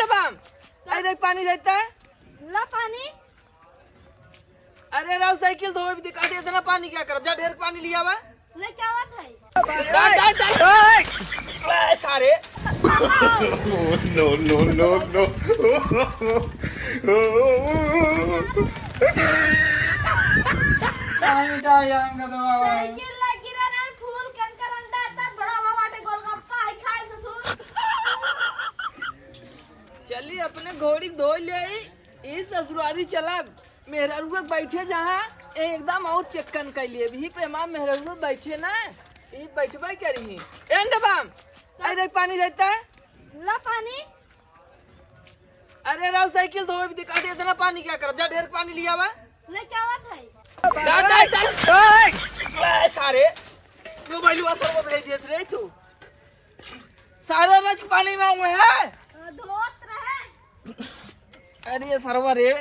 बम अरे पानी देता है। ला पानी। अरे राव साइकिल धोए भी दिखा दे, इतना पानी क्या कर, जा ढेर पानी लिया हुआ ले क्या बात है? सारे no, no, no, no. Cycle ला किराना फूल कंकर अंडा ता बड़ा वाटे गोलगप्पा आई खाए ससुर। चली अपने घोड़ी धो ले इस ससुरारी चला मेहरा रुक बैठे जहाँ एकदम और चक्कन कर लिए भी पे मां मेहरा रुक बैठे ना ये बैठबे करी एंड बम अरे पानी देता है। ला पानी। अरे राव साइकिल धोए भी दिखा दे, इतना पानी क्या कर, जा ढेर पानी लिया हुआ ले क्या बात है? सारे तू बैलुआ सब भेज दिए रे तू सारे रच पानी में हुए है। धोत रहे। अरे ये सरवर है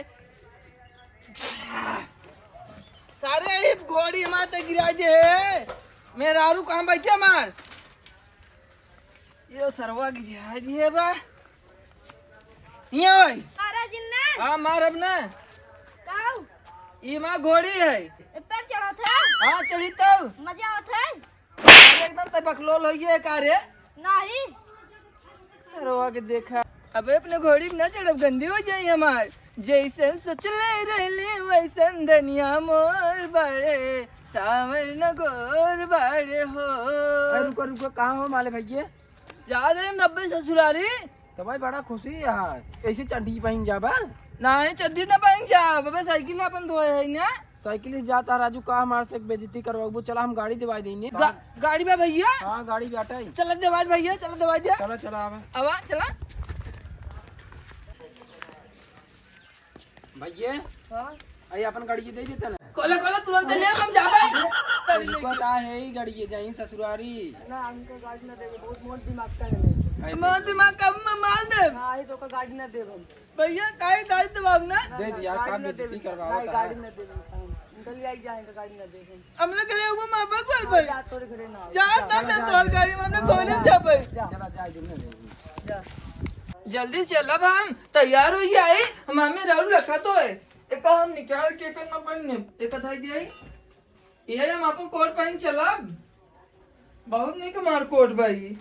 सारे ये घोड़ी हमारे गिरा दे है मेरा आरू कहाँ बैठे मार ये सरवा गिरा दिए बा यहाँ भाई अरे जिन्ना हाँ मार अब ना काऊ ये माँ घोड़ी है पैर चढ़ा थे। हाँ चली तो मजा आवत है? एकदम तय बकलोल हो गया कार्य नहीं सरवा के देखा अबे अपने घोड़ी में ना चढ़ब गंदी हो जाए हमार जैसन सोचले रहले वैसन धनिया मोर बड़े सावर न गोर बड़े हो। रुको रुको कहाँ हो माले भैया? याद है 90 ससुरारी तो भाई बड़ा खुशी है यार, ऐसे चड्डी पहन जाबा। नहीं चड्डी न पाएंगे जा बबे साइकिल ना अपन धोए है ना साइकिल से जाता राजू का हमारे से बेइज्जती करवाबू, चला हम गाड़ी दिवा देंगे। गाड़ी में भैया हाँ गाड़ी बैठा है। चल दवाज भैया चल दवाज जा चला चला अब आवा चला भैया। हाँ आई अपन गाड़ी दे देता ना। कोला कोला तुरंत ले हम जाबे पता है ही गाड़ी जाई ससुरारी ना हमको गाड़ी ना देबे बहुत मोट दिमाग का है हमार दिमाग कम में माल दे हां तो का गाड़ी ना देब हम भैया काहे गाड़ी दबाव ना दे दिया का बेइज्जती करवाओ गाड़ी ना देब निकल आई जाएगा गाड़ी ना देब हम लोग ले वो मां बकवाल भाई जा तोरे घरे ना जा तब ना तोर गाड़ी में हमने खोले जाबे चला जाए दिन जा जल्दी चलब हम तैयार हो जाए हमारे राउर रखा तो है एक हम निकाल के करना पड़ने एक धाई दिया ये हम अपन कोट पहन चलब बहुत नहीं कमार कोट भाई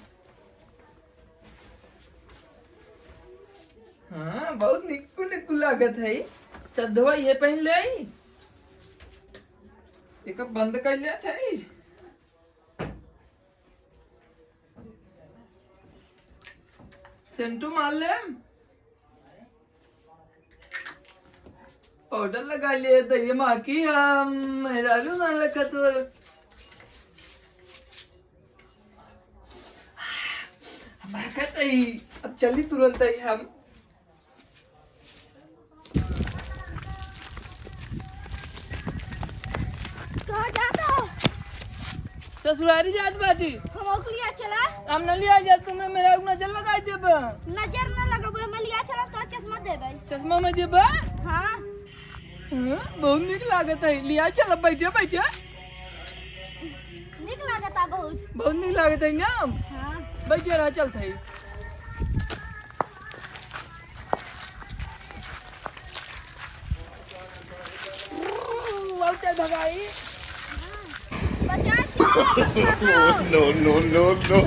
हाँ बहुत निक्कू निक्कू लागत है चदवा ये पहन ले आई एक बंद कर लिया था सेंटू मार ले पाउडर लगा लिए तो ये माँ की हम मेहरारू ना लगा तो हमारा कहता ही अब चली तुरंत ही हम कहाँ जाता हो? ससुरारी जात बाटी हम लिया चला। हम न लिया जा तुमने मेरा नजर लगा देब नजर न लगबो हम लिया चला तो चश्मा देबै। चश्मा में देब हाँ बहुत निक लागत है लिया चल बैठे बैठे निक लागता बहुत निक लागत है ना हाँ बैठे रहा चलते है भगाई बचा के No, no, no, no.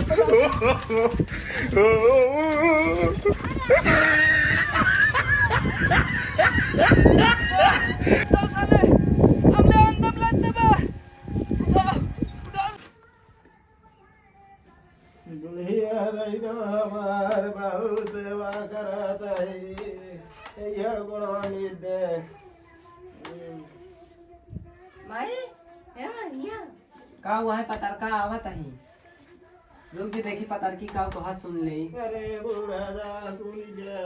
दुल्हिया दई दो हमार बहु सेवा करत है यह गुणवानी दे माई या का हुआ है पतार का आवत है लोग भी देखी पतार की का तो हाथ सुन ले। अरे बूढ़ा जा सुन जा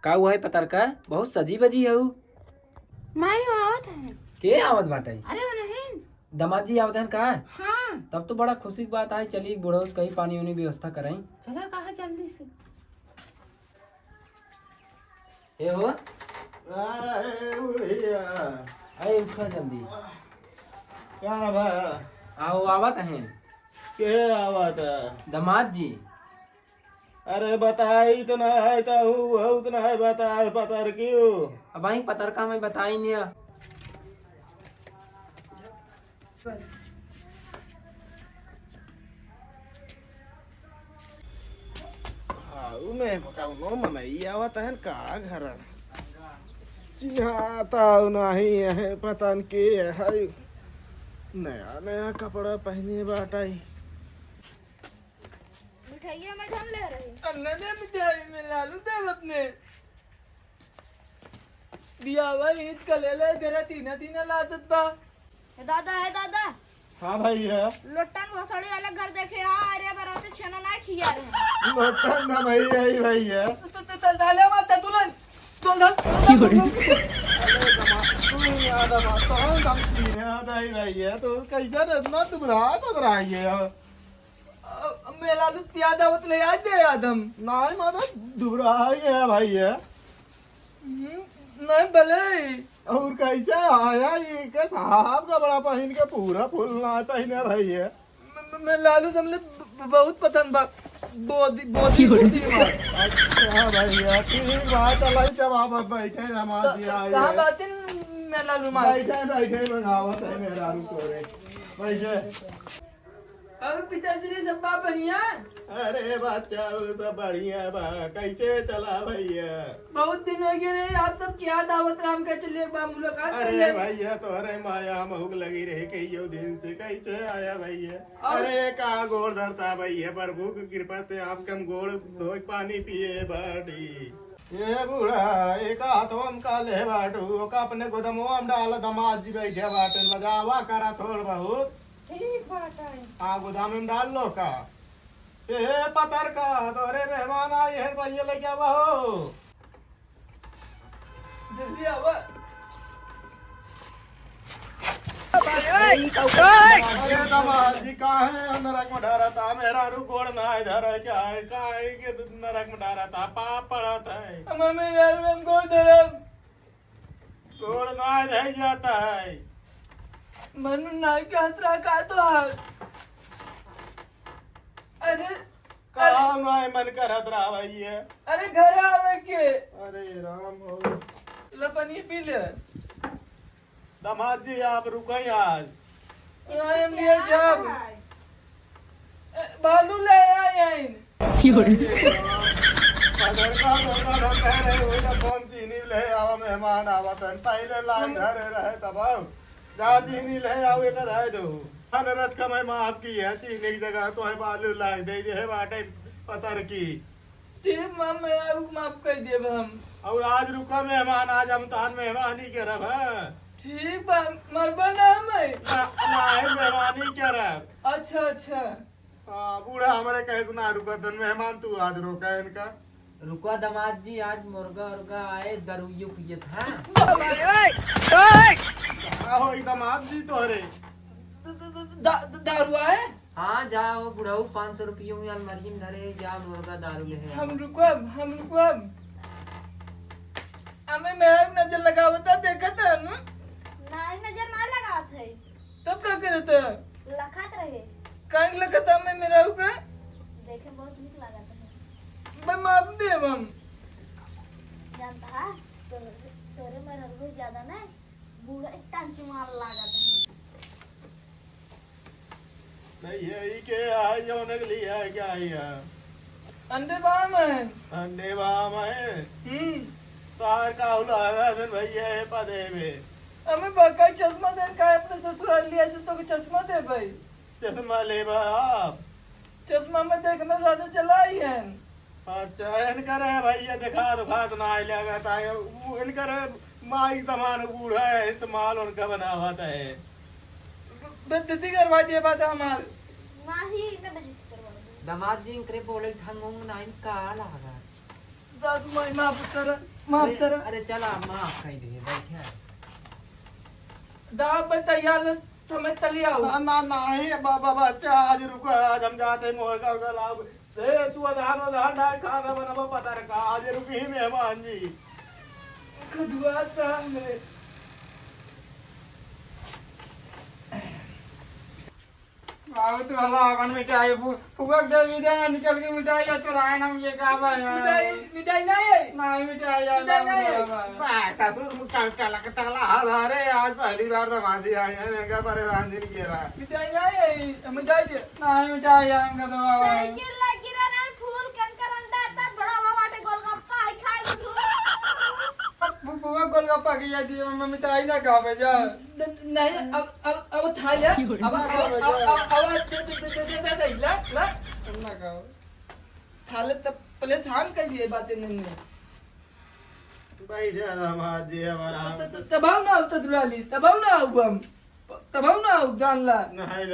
का हुआ है पतार का बहुत सजी बजी है माई आवत है। के आवत बाटे अरे वो नहीं दामाद जी आवत हैं का हाँ तब तो बड़ा खुशी की बात आई। चलिए बूढ़ा कहीं पानी वानी व्यवस्था कराई। चला कहा जल्दी से ए हो अरे बुढ़िया अरे उठा जल्दी क्या बा आओ आवत हैं के आवत दामाद जी अरे बताई तो ना है तो हूँ बहुत ना है बताए पतर क्यों। अब भाई पतरका में बताई नहीं है। आऊ मैं कौनो मनई आवत है का घर चिन्हाता नहीं है पता न के है नया नया कपड़ा पहने बाटाई। मिठाइया में हम ले रहे अन्ना ने मिठाई में लालू देव अपने बियावा ईद कलेले तेरा तीना तीना लादत बा। है दादा हाँ भाई है लोटन भोसड़ी वाले घर देखे अरे बराते छेना ना खिया रहे लोटन ना भाई है भाई है। तो चल डाले मत तुलन चल डाल भाई है तो कैसा इतना दुबरा पकड़ा है मैं लालू याद आवत ले आज दे आदम नहीं मतलब दुबरा है भाई है। नहीं भले और कैसे आया ये के साहब का बड़ा पहन के पूरा फुल ना पहने भाई है। मैं लालू समले बहुत पसंद बा बोदी बोदी बोदी अच्छा भाई है ठीक बात है जब आप बैठे नमाज आए कहाँ बातें मैं लालू मार बैठे बैठे मंगावत है मेरा रुको रे बैठे। अब पिताश्री सब बा बढ़िया अरे बच्चा वो सब बढ़िया बा कैसे चला भैया। बहुत दिन हो गए रे आप सब क्या दावत राम का चलिए एक बार मुलाकात कर अरे ले। भैया तोहरे माया महूक लगी रही कईयो दिन से कैसे आया भैया। और- अरे का गोड़ धरता भैया प्रभु की कृपा से आपके हम गोड़ धो पानी पिए बाटी। ये बूढ़ा एक हाथों हम का ले बाटू का अपने गोदमो हम डाल दमाद जी बैठे बाटे लगावा करा थोड़ बहुत ठीक बात है हाँ गोदाम में डाल लो का। ए पतर का तोरे मेहमान आए हैं भैया लेके आवा हो जल्दी आवा अरे दमाद जी काहे नरक में डरा था मेरा रू गोड़ ना इधर है क्या है काहे के नरक में डरा था पाप पड़ा था मम्मी लालू हमको धरम गोड़ ना इधर जाता है। मनु ना का हतरा का तो हाल अरे कहाँ ना मन करत रहा भैया। अरे घर आवे के अरे राम हो लपनी पी ले दमाद जी आप रुको आज आई एम हियर जब बालू ले आए पतर का तो कह रहे हो ना कौन चीनी ले आवा मेहमान आवत है पहले लाइन धरे रहे तब जा चीनी ले आओ एक है दो हनरत का मैं माफ की है चीनी की जगह तो है बालू ला दे है बाटे पतर की। ठीक मां मैं माफ कर दे हम और आज रुका मेहमान आज हम तान मेहमान ही करब है। ठीक बा मरबा ना मैं ना मेहमान ही करब। अच्छा अच्छा हाँ बूढ़ा हमारे कैसे ना रुका तन मेहमान तू आज रोका इनका। रुको दामाद जी आज मुर्गा उर्गा आए दरुइयो पिए था। आहो एकदम आज जी तोहरे दारू आए हाँ जाओ बुढ़ाऊ 500 रुपयों में अलमारी में धरे जा मुर्गा दारू ले आओ। हम रुकब हमें मेरा नजर लगावता देखा था ना नहीं नजर ना लगा थे तब क्या करे था लखत रहे कांग लगा था मैं मेरा का देखे बहुत नीक लगा था मैं माफ दे हम जानता है तोरे में रंगो ज्यादा ना बूढ़ा टांची मार लगा था नहीं यही के आज जौन के लिए है क्या है अंडे बाम है अंडे बाम है तार का उलागा दिन भैया है पदे में हमें बका चश्मा दे का अपने ससुराल लिया जिसको चश्मा दे भाई चश्मा ले आप चश्मा में देखना ज्यादा चला ही है अच्छा इनकर है भैया दिखा दुखा तो ना लगा था इनकर माई सामान बूढ़ा है इस्तेमाल उनका बना हुआ है बेइज्जती करवा दिए बात हमारे नहीं ना बजित करवा दो दामाद जी इनकरे बोले ठंगोंग नाइन का लगा। दादू माई माफ कर अरे चला माफ कर दिए बैठे दा तैयार समय तली आओ ना नहीं बाबा बच्चा आज रुको आज हम जाते मुर्गा उर्गा लाओ दे तू आधान ना खाना बना पता रखा आज रुकी ही मेहमान जी खदुआ था मेरे बाबू तू हला अपन मिठाई फुगक दे विदे निकल के मिठाई या चुराए हम ये का बा मिठाई नहीं है नहीं मिठाई या ससुर मुट्ठा टकला हाल अरे आज पहली बार तो मांझी आए हैं मैं क्या परेशान जी नहीं रहा मिठाई नहीं है मिठाई दे नहीं मिठाई या हम का तो बाबा साइकिल लगी रहना फूल कंकर अंडा तब बड़ा हुआ बाटे गोलगप्पा आई खाए ससुर फुगा गोलगप्पा की या जी मैं मिठाई ना खावे जा नहीं अब था यार अब दे ला ना खाओ थाले तब पहले थान कर लिए बातें नहीं है भाई जा मांझी हमारा तबाव ना होता दुलाली तबाव ना आऊ हम तबाव ना आऊ जान ला नहीं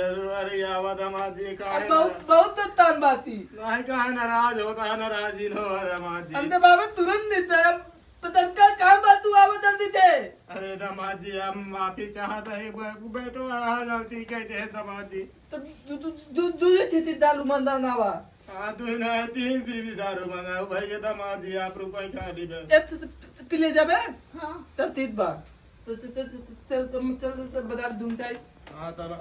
अरे आवाज मांझी का बहुत तो तान बाती नहीं कहा नाराज होता नाराज ही नो मांझी अंदर बाबा तुरंत देता है पता का काम बात तू आवा जल्दी थे अरे दमाजी हम माफी चाहता है बेटो आ गलती कहते हैं दमाजी तब दूध थे दाल मंदा नावा हाँ तू ना 3 सीधी दारू मंगाओ भाई ये दमाजी आप रुपए खा ली बे एक पिले जाबे हां तरतीब बा चल बाजार ढूंढता है हाँ तब